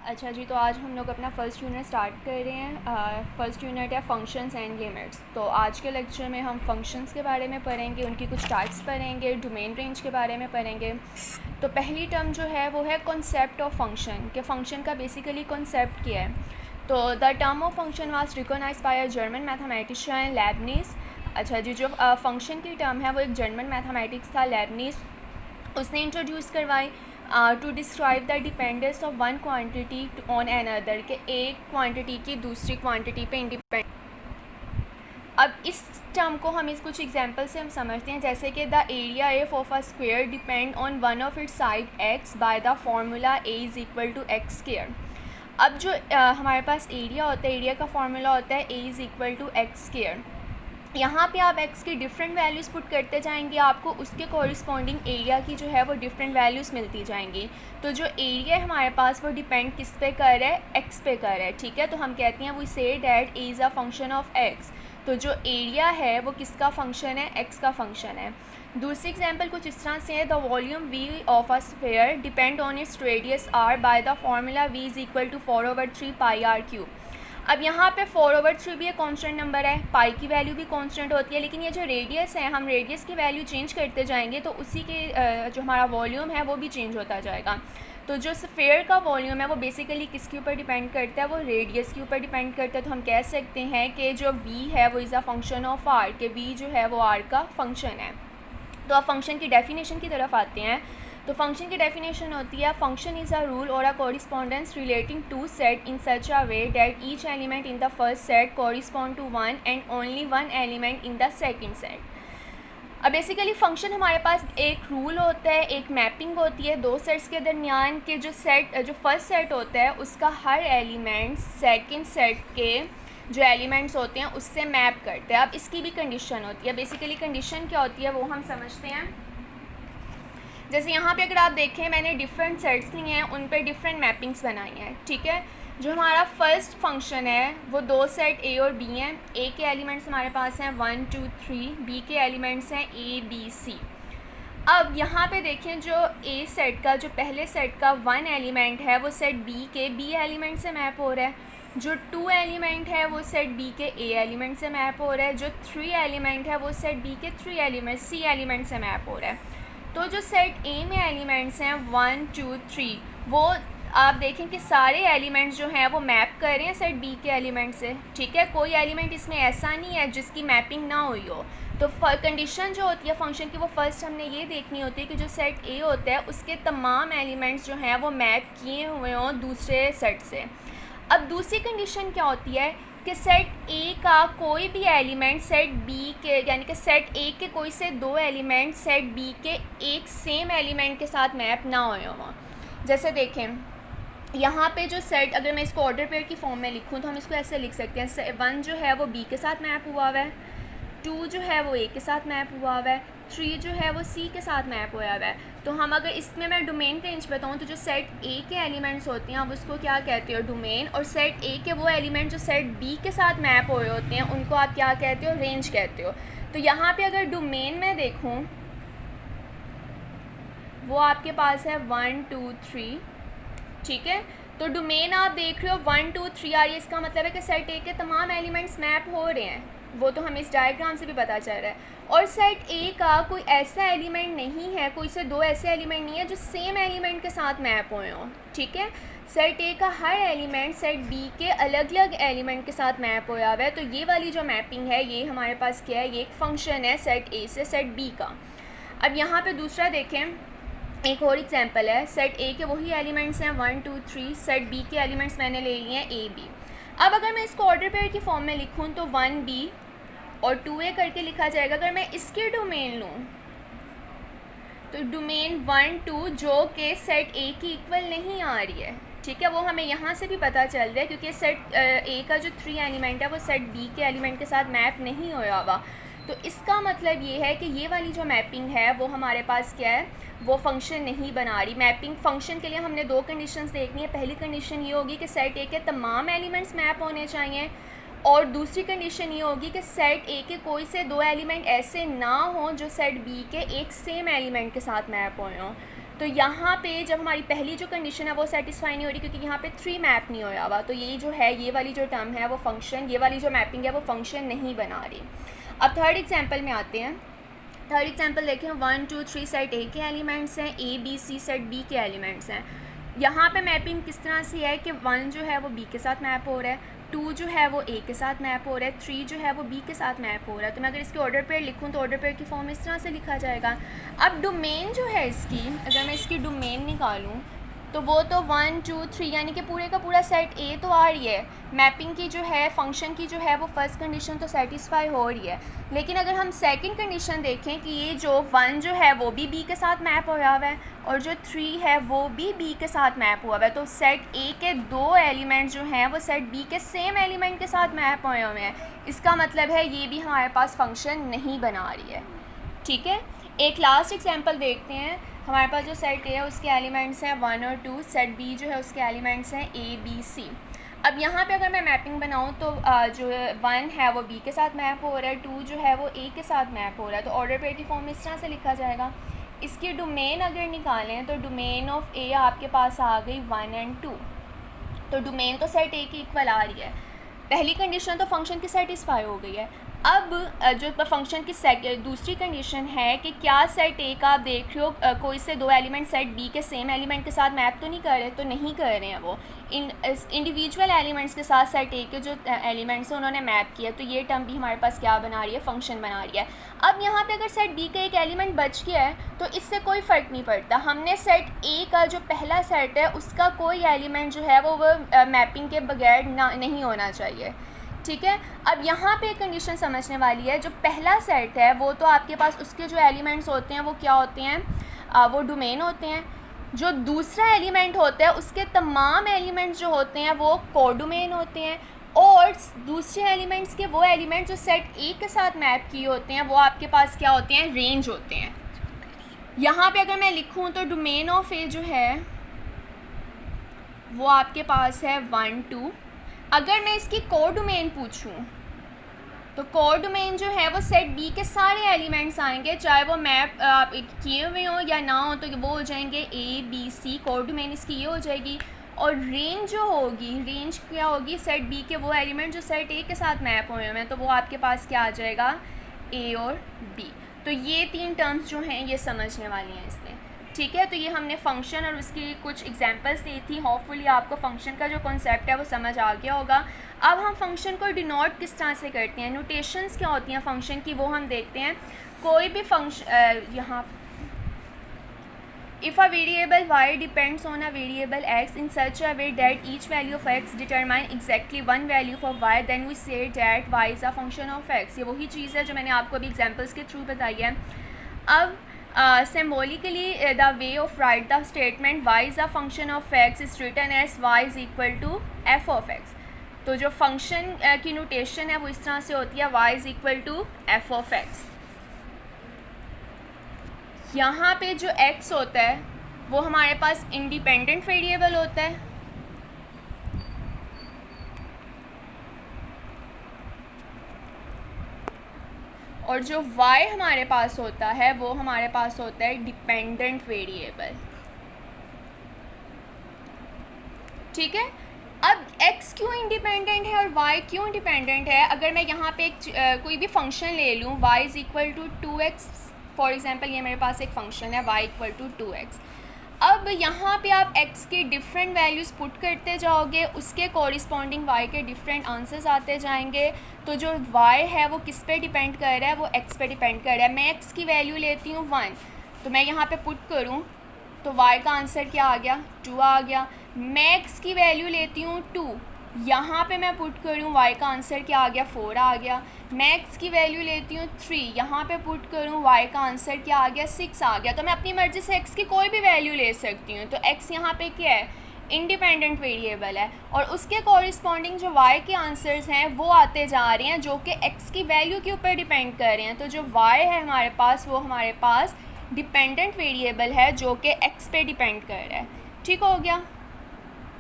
अच्छा जी, तो आज हम लोग अपना फ़र्स्ट यूनिट स्टार्ट कर रहे हैं। फ़र्स्ट यूनिट है फंक्शंस एंड लिमिट्स। तो आज के लेक्चर में हम फंक्शंस के बारे में पढ़ेंगे, उनकी कुछ टाइप्स पढ़ेंगे, डोमेन रेंज के बारे में पढ़ेंगे। तो पहली टर्म जो है वो है कॉन्सेप्ट ऑफ फंक्शन, कि फ़ंक्शन का बेसिकली कॉन्सेप्ट क्या है। तो the term of function was recognized by a German mathematician Leibniz. अच्छा जी, जो फंक्शन की टर्म है वो एक जर्मन मैथमेटिक्स था लेबनीज़, उसने इंट्रोड्यूस करवाई to describe the dependence of one quantity on an other, के एक क्वांटिटी की दूसरी क्वांटिटी पे इंडिपेंड। अब इस टर्म को हम इस कुछ एग्जांपल से हम समझते हैं, जैसे कि the area F of a square depend on one of its side x by the formula A is equal to x square. अब जो हमारे पास एरिया होता है, एरिया का फार्मूला होता है A is equal to x square. यहाँ पे आप x की डिफरेंट वैल्यूज़ पुट करते जाएंगे, आपको उसके कॉरिस्पॉन्डिंग एरिया की जो है वो डिफरेंट वैल्यूज़ मिलती जाएंगी। तो जो एरिया है हमारे पास वो डिपेंड किस पे कर रहा है, x पे कर रहा है, ठीक है। तो हम कहते हैं we say that A is a function of x। तो जो एरिया है वो किसका फंक्शन है, x का फंक्शन है। दूसरी एग्जांपल कुछ इस तरह से है, the volume v of a sphere depend on its radius r by the formula v is equal to 4/3 pi r cube. अब यहाँ पे 4/3 भी एक कांस्टेंट नंबर है, पाई की वैल्यू भी कांस्टेंट होती है, लेकिन ये जो रेडियस है, हम रेडियस की वैल्यू चेंज करते जाएंगे तो उसी के जो हमारा वॉल्यूम है वो भी चेंज होता जाएगा। तो जो स्फीयर का वॉल्यूम है वो बेसिकली किसके ऊपर डिपेंड करता है, वो रेडियस के ऊपर डिपेंड करता है। तो हम कह सकते हैं कि जो v है वो is a function of r, के v जो है वो r का फंक्शन है। तो अब फंक्शन की डेफिनेशन की तरफ आते हैं। तो फंक्शन की डेफिनेशन होती है, function is a rule or a correspondence relating to set in such a way that each element in the first set correspond to one and only one element in the second set. अब basically function हमारे पास एक rule होता है, एक mapping होती है दो सेट्स के दरमियान के, जो फर्स्ट सेट होता है उसका हर एलिमेंट सेकंड सेट के जो एलिमेंट्स होते हैं उससे मैप करते हैं। अब इसकी भी कंडीशन होती है, बेसिकली कंडीशन क्या होती है वो हम समझते हैं। जैसे यहाँ पे अगर आप देखें, मैंने डिफरेंट सेट्स लिए हैं, उन पे डिफरेंट मैपिंग्स बनाई हैं, ठीक है। जो हमारा फर्स्ट फंक्शन है वो दो सेट ए और बी हैं। ए के एलिमेंट्स हमारे पास हैं 1 2 3, बी के एलिमेंट्स हैं ए बी सी। अब यहाँ पे देखें, जो ए सेट का जो पहले सेट का 1 एलिमेंट है वो सेट बी के बी एलिमेंट से मैप हो रहा है। जो 2 एलिमेंट है वो सेट बी के ए एलिमेंट से मैप हो रहा है। जो 3 एलिमेंट है वो सेट बी के 3 एलिमेंट सी एलिमेंट से मैप हो रहा है। तो जो सेट ए में एलिमेंट्स हैं 1 2 3, वो आप देखें कि सारे एलिमेंट्स जो हैं वो मैप कर रहे हैं सेट बी के एलिमेंट से, ठीक है। कोई एलिमेंट इसमें ऐसा नहीं है जिसकी मैपिंग ना हुई हो। तो कंडीशन जो होती है फंक्शन की, वो फर्स्ट हमने ये देखनी होती है कि जो सेट ए होता है उसके तमाम एलिमेंट्स जो हैं वो मैप किए हुए हों दूसरे सेट से। अब दूसरी कंडीशन क्या होती है कि सेट ए का कोई भी एलिमेंट सेट बी के, यानी कि सेट ए के कोई से दो एलिमेंट सेट बी के एक सेम एलिमेंट के साथ मैप ना हुए हों। जैसे देखें यहाँ पे जो सेट, अगर मैं इसको ऑर्डर पेयर की फॉर्म में लिखूँ तो हम इसको ऐसे लिख सकते हैं, 1 जो है वो बी के साथ मैप हुआ हुआ है, 2 जो है वो ए के साथ मैप हुआ हुआ है, 3 जो है वो सी के साथ मैप हुआ हुआ है। तो हम अगर इसमें मैं डोमेन रेंज बताऊँ तो जो सेट ए के एलिमेंट्स होते हैं आप उसको क्या कहते हो, डोमेन। और सेट ए के वो एलिमेंट जो सेट बी के साथ मैप हुए होते हैं उनको आप क्या कहते हो, रेंज कहते हो। तो यहाँ पे अगर डोमेन में देखूँ वो आपके पास है 1 2 3, ठीक है। तो डोमेन आप देख रहे हो 1 2 3 आ रही है, इसका मतलब है कि सेट ए के तमाम एलिमेंट्स मैप हो रहे हैं, वो तो हमें इस डायग्राम से भी पता चल रहा है। और सेट ए का कोई ऐसा एलिमेंट नहीं है, कोई से दो ऐसे एलिमेंट नहीं है जो सेम एलिमेंट के साथ मैप हुए हों, ठीक है। सेट ए का हर एलिमेंट सेट बी के अलग अलग एलिमेंट के साथ मैप हुआ हुआ है। तो ये वाली जो मैपिंग है ये हमारे पास क्या है, ये एक फंक्शन है सेट ए से सेट बी का। अब यहाँ पे दूसरा देखें, एक और एग्जांपल है, सेट ए के वही एलिमेंट्स हैं 1 2 3, सेट बी के एलिमेंट्स मैंने ले लिए हैं ए बी। अब अगर मैं इसको ऑर्डर पेयर की फॉर्म में लिखूँ तो 1 बी और 2 ए करके लिखा जाएगा। अगर मैं इसके डोमेन लूँ तो डोमेन 1 2 जो कि सेट ए की इक्वल नहीं आ रही है, ठीक है, वो हमें यहाँ से भी पता चल रहा है क्योंकि सेट ए का जो 3 एलिमेंट है वो सेट बी के एलिमेंट के साथ मैप नहीं हुआ हुआ। तो इसका मतलब ये है कि ये वाली जो मैपिंग है वो हमारे पास क्या है, वो फंक्शन नहीं बना रही। मैपिंग फंक्शन के लिए हमने दो कंडीशंस देखनी है। पहली कंडीशन ये होगी कि सेट ए के तमाम एलिमेंट्स मैप होने चाहिए, और दूसरी कंडीशन ये होगी कि सेट ए के कोई से दो एलिमेंट ऐसे ना हों जो सेट बी के एक सेम एलिमेंट के साथ मैप हुए हों। तो यहाँ पे जब हमारी पहली जो कंडीशन है वो सेटिस्फाई नहीं हो रही, क्योंकि यहाँ पे 3 मैप नहीं हो रहा हुआ, तो ये जो है, ये वाली जो टर्म है वो फंक्शन, ये वाली जो मैपिंग है वो फंक्शन नहीं बना रही। अब थर्ड एग्जांपल में आते हैं। थर्ड एग्जांपल देखें, 1 2 3 सेट ए के एलिमेंट्स हैं, A B C set B के एलिमेंट्स हैं। यहाँ पे मैपिंग किस तरह से है कि 1 जो है वो बी के साथ मैप हो रहा है, 2 जो है वो ए के साथ मैप हो रहा है, 3 जो है वो बी के साथ मैप हो रहा है। तो मैं अगर इसके ऑर्डर पेयर लिखूँ तो ऑर्डर पेयर की फॉर्म इस तरह से लिखा जाएगा। अब डोमेन जो है इसकी, अगर मैं इसकी डोमेन निकालूँ तो वो तो 1 2 3 यानी कि पूरे का पूरा सेट ए तो आ रही है। मैपिंग की जो है, फंक्शन की जो है वो फर्स्ट कंडीशन तो सेटिस्फाई हो रही है। लेकिन अगर हम सेकंड कंडीशन देखें कि ये जो 1 जो है वो भी बी के साथ मैप हो रहा है और जो 3 है वो भी बी के साथ मैप हुआ है, तो सेट ए के 2 एलिमेंट जो हैं वो सेट बी के सेम एलिमेंट के साथ मैप हुए हुए हैं। इसका मतलब है ये भी हमारे पास फंक्शन नहीं बना रही है। ठीक है, एक लास्ट एग्जांपल देखते हैं। हमारे पास जो सेट ए है उसके एलिमेंट्स हैं 1 और 2, सेट बी जो है उसके एलिमेंट्स हैं ए बी सी। अब यहाँ पे अगर मैं मैपिंग बनाऊँ तो जो 1 है वो बी के साथ मैप हो रहा है, 2 जो है वो ए के साथ मैप हो रहा है। तो ऑर्डर पेयर की फॉर्म इस तरह से लिखा जाएगा। इसकी डोमेन अगर निकालें तो डोमेन ऑफ ए आपके पास आ गई 1 एंड 2, तो डोमेन तो सेट ए की इक्वल आ रही है। पहली कंडीशन तो फंक्शन की सेटिस्फाई हो गई है। अब जो फंक्शन की दूसरी कंडीशन है कि क्या सेट ए का आप देख रहे हो कोई से 2 एलिमेंट सेट बी के सेम एलिमेंट के साथ मैप तो नहीं कर रहे, तो नहीं कर रहे हैं वो इंडिविजुअल एलिमेंट्स के साथ सेट ए के जो एलिमेंट्स हैं उन्होंने मैप किया। तो ये टर्म भी हमारे पास क्या बना रही है, फंक्शन बना रही है। अब यहाँ पे अगर सेट बी का एक एलिमेंट बच गया है तो इससे कोई फ़र्क नहीं पड़ता। हमने सेट ए का जो पहला सेट है उसका कोई एलिमेंट जो है वो मैपिंग के बगैर नहीं होना चाहिए। ठीक है, अब यहाँ पे एक कंडीशन समझने वाली है। जो पहला सेट है वो तो आपके पास उसके जो एलिमेंट्स होते हैं वो क्या होते हैं, वो डोमेन होते हैं। जो दूसरा एलिमेंट होता है उसके तमाम एलिमेंट्स जो होते हैं वो कोडोमेन होते हैं, और दूसरे एलिमेंट्स के वो एलिमेंट जो सेट ए के साथ मैप किए होते हैं वो आपके पास क्या होते हैं, रेंज होते हैं। यहाँ पे अगर मैं लिखूँ तो डोमेन ऑफ ए जो है वो आपके पास है 1 2। अगर मैं इसकी कोडोमेन पूछूं तो कोडोमेन जो है वो सेट बी के सारे एलिमेंट्स आएंगे, चाहे वो मैप किए हुए हों या ना हो, तो वो हो जाएंगे ए बी सी। कोडोमेन इसकी ये हो जाएगी। और रेंज जो होगी, रेंज क्या होगी, सेट बी के वो एलिमेंट जो सेट ए के साथ मैप हुए हैं, तो वो आपके पास क्या आ जाएगा, ए और बी। तो ये 3 टर्म्स जो हैं ये समझने वाली हैं इसमें। ठीक है, तो ये हमने फंक्शन और उसकी कुछ एग्जांपल्स दी थी। होपफुली आपको फंक्शन का जो कॉन्सेप्ट है वो समझ आ गया होगा। अब हम फंक्शन को डिनोट किस तरह से करते हैं, नोटेशंस क्या होती हैं फंक्शन की, वो हम देखते हैं। कोई भी फंक्शन यहाँ, if a variable y depends on a variable x in such a way that each value of x determine exactly one value for y, then we say that y is a function of x। ये वही चीज़ है जो मैंने आपको अभी examples के through बताई है। अब symbolically the way of write the statement y is a function of x is written as y is equal to f of x। तो जो फंक्शन की नोटेशन है वो इस तरह से होती है, y is equal to f of x। यहाँ पे जो x होता है वो हमारे पास इंडिपेंडेंट वेरिएबल होता है, और जो y हमारे पास होता है वो हमारे पास होता है डिपेंडेंट वेरिएबल। ठीक है, अब x क्यों इंडिपेंडेंट है और y क्यों इंडिपेंडेंट है। अगर मैं यहाँ पे कोई भी फंक्शन ले लूँ, y is equal to 2x for example, ये मेरे पास एक फंक्शन है y इक्वल टू 2x। अब यहाँ पे आप x के डिफरेंट वैल्यूज़ पुट करते जाओगे, उसके कॉरिस्पॉन्डिंग y के डिफरेंट आंसर्स आते जाएंगे। तो जो y है वो किस पे डिपेंड कर रहा है, वो x पे डिपेंड कर रहा है। मैं x की वैल्यू लेती हूँ 1, तो मैं यहाँ पे पुट करूँ तो y का आंसर क्या आ गया, 2 आ गया। मैं x की वैल्यू लेती हूँ 2, यहाँ पे मैं पुट करूँ y का आंसर क्या आ गया, 4 आ गया। मैं x की वैल्यू लेती हूँ 3, यहाँ पे पुट करूँ y का आंसर क्या आ गया, 6 आ गया। तो मैं अपनी मर्ज़ी से x की कोई भी वैल्यू ले सकती हूँ। तो x यहाँ पे क्या है, इंडिपेंडेंट वेरिएबल है, और उसके कॉरिस्पॉन्डिंग जो y के आंसर्स हैं वो आते जा रहे हैं जो कि x की वैल्यू के ऊपर डिपेंड कर रहे हैं। तो जो y है हमारे पास वो हमारे पास डिपेंडेंट वेरिएबल है जो कि x पे डिपेंड कर रहा है। ठीक हो गया।